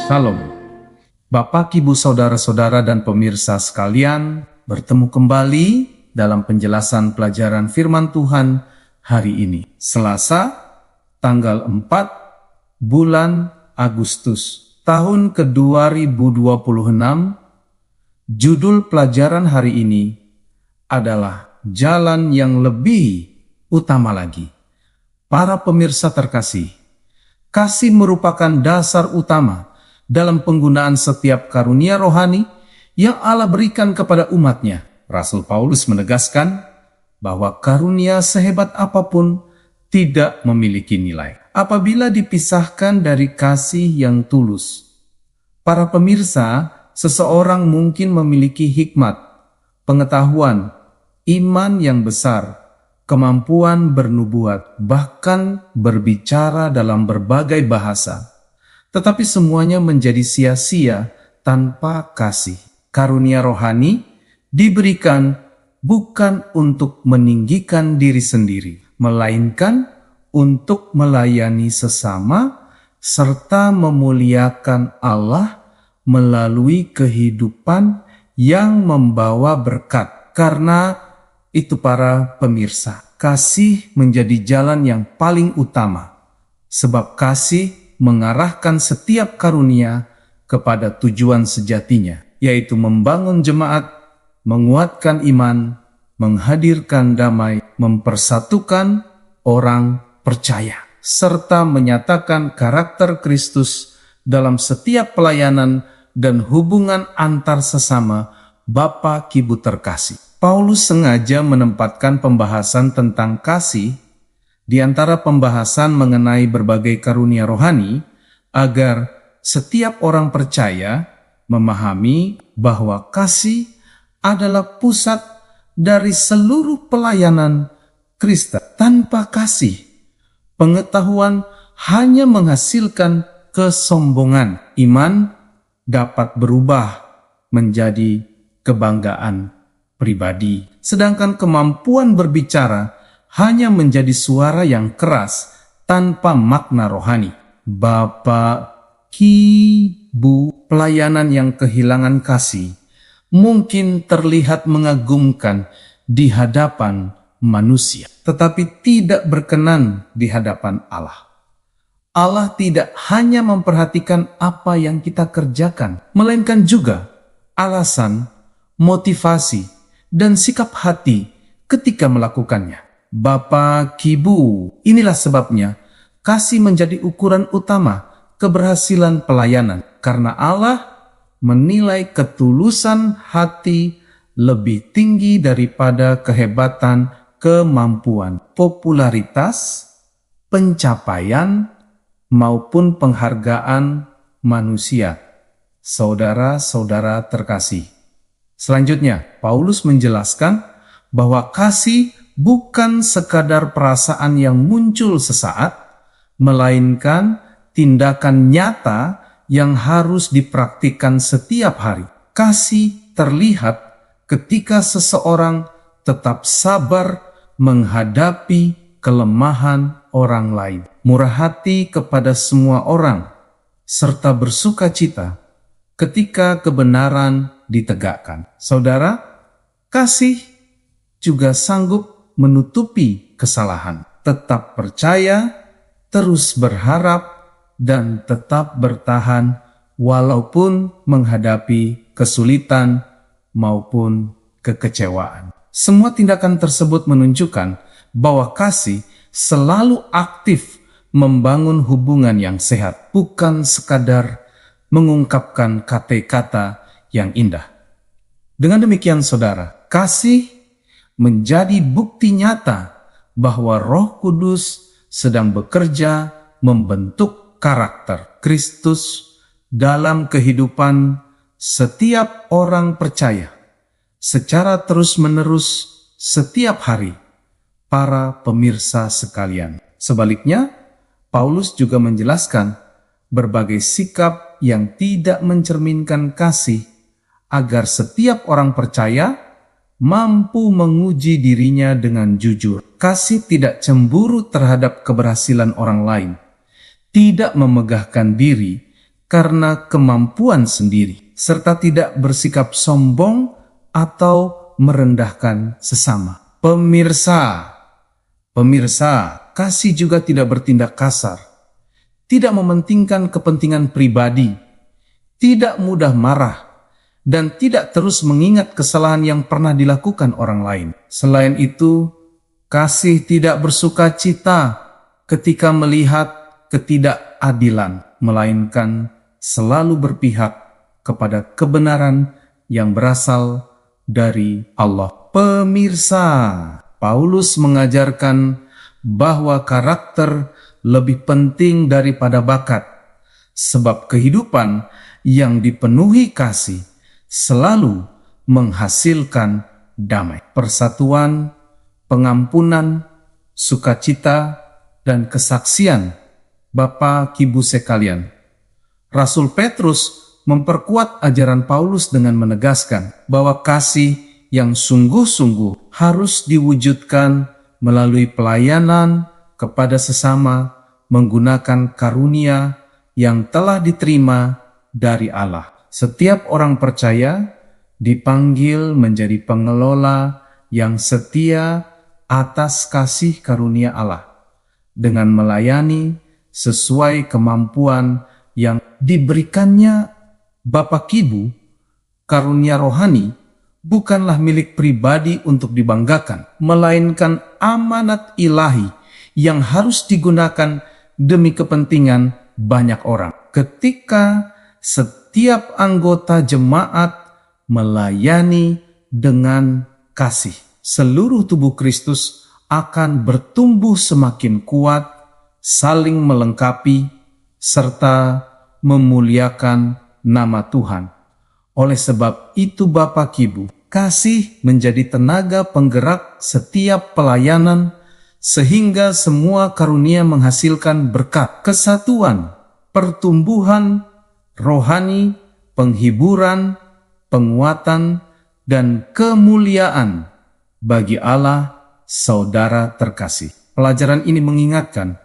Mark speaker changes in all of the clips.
Speaker 1: Shalom. Bapak, Ibu, Saudara-saudara dan pemirsa sekalian, bertemu kembali dalam penjelasan pelajaran firman Tuhan hari ini. Selasa, tanggal 4 bulan Agustus, tahun ke-2026. Judul pelajaran hari ini adalah jalan yang lebih utama lagi. Para pemirsa terkasih, kasih merupakan dasar utama dalam penggunaan setiap karunia rohani yang Allah berikan kepada umatnya. Rasul Paulus menegaskan bahwa karunia sehebat apapun tidak memiliki nilai apabila dipisahkan dari kasih yang tulus. Para pemirsa, seseorang mungkin memiliki hikmat, pengetahuan, iman yang besar, kemampuan bernubuat, bahkan berbicara dalam berbagai bahasa. Tetapi semuanya menjadi sia-sia tanpa kasih. Karunia rohani diberikan bukan untuk meninggikan diri sendiri, melainkan untuk melayani sesama serta memuliakan Allah melalui kehidupan yang membawa berkat. Karena itu para pemirsa, kasih menjadi jalan yang paling utama, sebab kasih mengarahkan setiap karunia kepada tujuan sejatinya, yaitu membangun jemaat, menguatkan iman, menghadirkan damai, mempersatukan orang percaya, serta menyatakan karakter Kristus dalam setiap pelayanan dan hubungan antar sesama Bapak Ibu terkasih. Paulus sengaja menempatkan pembahasan tentang kasih di antara pembahasan mengenai berbagai karunia rohani agar setiap orang percaya memahami bahwa kasih adalah pusat dari seluruh pelayanan Kristen. Tanpa kasih, pengetahuan hanya menghasilkan kesombongan. Iman dapat berubah menjadi kebanggaan pribadi, sedangkan kemampuan berbicara hanya menjadi suara yang keras tanpa makna rohani. Bapak, Ibu, pelayanan yang kehilangan kasih mungkin terlihat mengagumkan di hadapan manusia, tetapi tidak berkenan di hadapan Allah. Allah tidak hanya memperhatikan apa yang kita kerjakan, melainkan juga alasan, motivasi, dan sikap hati ketika melakukannya. Bapak, Ibu, inilah sebabnya kasih menjadi ukuran utama keberhasilan pelayanan, karena Allah menilai ketulusan hati lebih tinggi daripada kehebatan, kemampuan, popularitas, pencapaian, maupun penghargaan manusia. Saudara-saudara terkasih, selanjutnya Paulus menjelaskan bahwa kasih bukan sekadar perasaan yang muncul sesaat, melainkan tindakan nyata yang harus dipraktikkan setiap hari. Kasih terlihat ketika seseorang tetap sabar menghadapi kelemahan orang lain, murah hati kepada semua orang, serta bersuka cita ketika kebenaran ditegakkan. Saudara, kasih juga sanggup menutupi kesalahan, tetap percaya, terus berharap, dan tetap bertahan walaupun menghadapi kesulitan maupun kekecewaan. Semua tindakan tersebut menunjukkan bahwa kasih selalu aktif membangun hubungan yang sehat, bukan sekadar mengungkapkan kata-kata yang indah. Dengan demikian saudara, kasih menjadi bukti nyata bahwa Roh Kudus sedang bekerja membentuk karakter Kristus dalam kehidupan setiap orang percaya secara terus-menerus setiap hari. Para pemirsa sekalian, sebaliknya Paulus juga menjelaskan berbagai sikap yang tidak mencerminkan kasih agar setiap orang percaya mampu menguji dirinya dengan jujur. Kasih tidak cemburu terhadap keberhasilan orang lain, tidak memegahkan diri, karena kemampuan sendiri, serta tidak bersikap sombong atau merendahkan sesama. Pemirsa, kasih juga tidak bertindak kasar, tidak mementingkan kepentingan pribadi, tidak mudah marah, dan tidak terus mengingat kesalahan yang pernah dilakukan orang lain. Selain itu, kasih tidak bersuka cita ketika melihat ketidakadilan, melainkan selalu berpihak kepada kebenaran yang berasal dari Allah. Pemirsa, Paulus mengajarkan bahwa karakter lebih penting daripada bakat, sebab kehidupan yang dipenuhi kasih selalu menghasilkan damai, persatuan, pengampunan, sukacita, dan kesaksian. Bapak Ibu sekalian, Rasul Petrus memperkuat ajaran Paulus dengan menegaskan bahwa kasih yang sungguh-sungguh harus diwujudkan melalui pelayanan kepada sesama menggunakan karunia yang telah diterima dari Allah. Setiap orang percaya dipanggil menjadi pengelola yang setia atas kasih karunia Allah dengan melayani sesuai kemampuan yang diberikannya. Bapak Ibu, karunia rohani bukanlah milik pribadi untuk dibanggakan, melainkan amanat ilahi yang harus digunakan demi kepentingan banyak orang. Ketika setiap anggota jemaat melayani dengan kasih, seluruh tubuh Kristus akan bertumbuh semakin kuat, saling melengkapi, serta memuliakan nama Tuhan. Oleh sebab itu Bapak Ibu, kasih menjadi tenaga penggerak setiap pelayanan, sehingga semua karunia menghasilkan berkat, kesatuan, pertumbuhan rohani, penghiburan, penguatan, dan kemuliaan bagi Allah, saudara terkasih. Pelajaran ini mengingatkan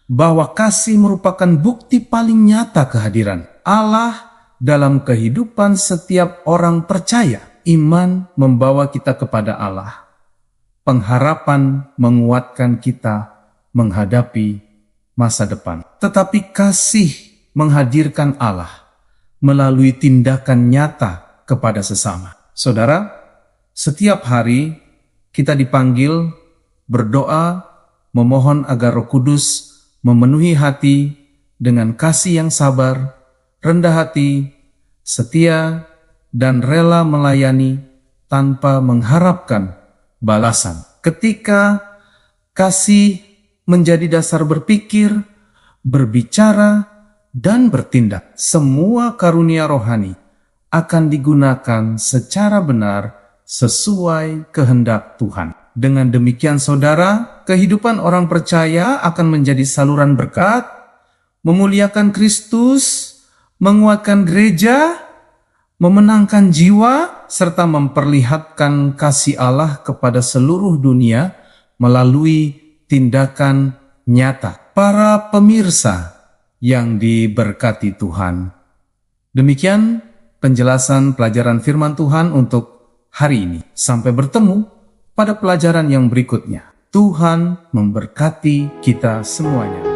Speaker 1: bahwa kasih merupakan bukti paling nyata kehadiran Allah dalam kehidupan setiap orang percaya. Iman membawa kita kepada Allah. Pengharapan menguatkan kita menghadapi masa depan. Tetapi kasih menghadirkan Allah melalui tindakan nyata kepada sesama. Saudara, setiap hari kita dipanggil berdoa, memohon agar Roh Kudus memenuhi hati dengan kasih yang sabar, rendah hati, setia, dan rela melayani tanpa mengharapkan balasan. Ketika kasih menjadi dasar berpikir, berbicara, dan bertindak, semua karunia rohani akan digunakan secara benar sesuai kehendak Tuhan. Dengan demikian saudara, kehidupan orang percaya akan menjadi saluran berkat, memuliakan Kristus, menguatkan gereja, memenangkan jiwa, serta memperlihatkan kasih Allah kepada seluruh dunia melalui tindakan nyata. Para pemirsa yang diberkati Tuhan, demikian penjelasan pelajaran firman Tuhan untuk hari ini. Sampai bertemu pada pelajaran yang berikutnya. Tuhan memberkati kita semuanya.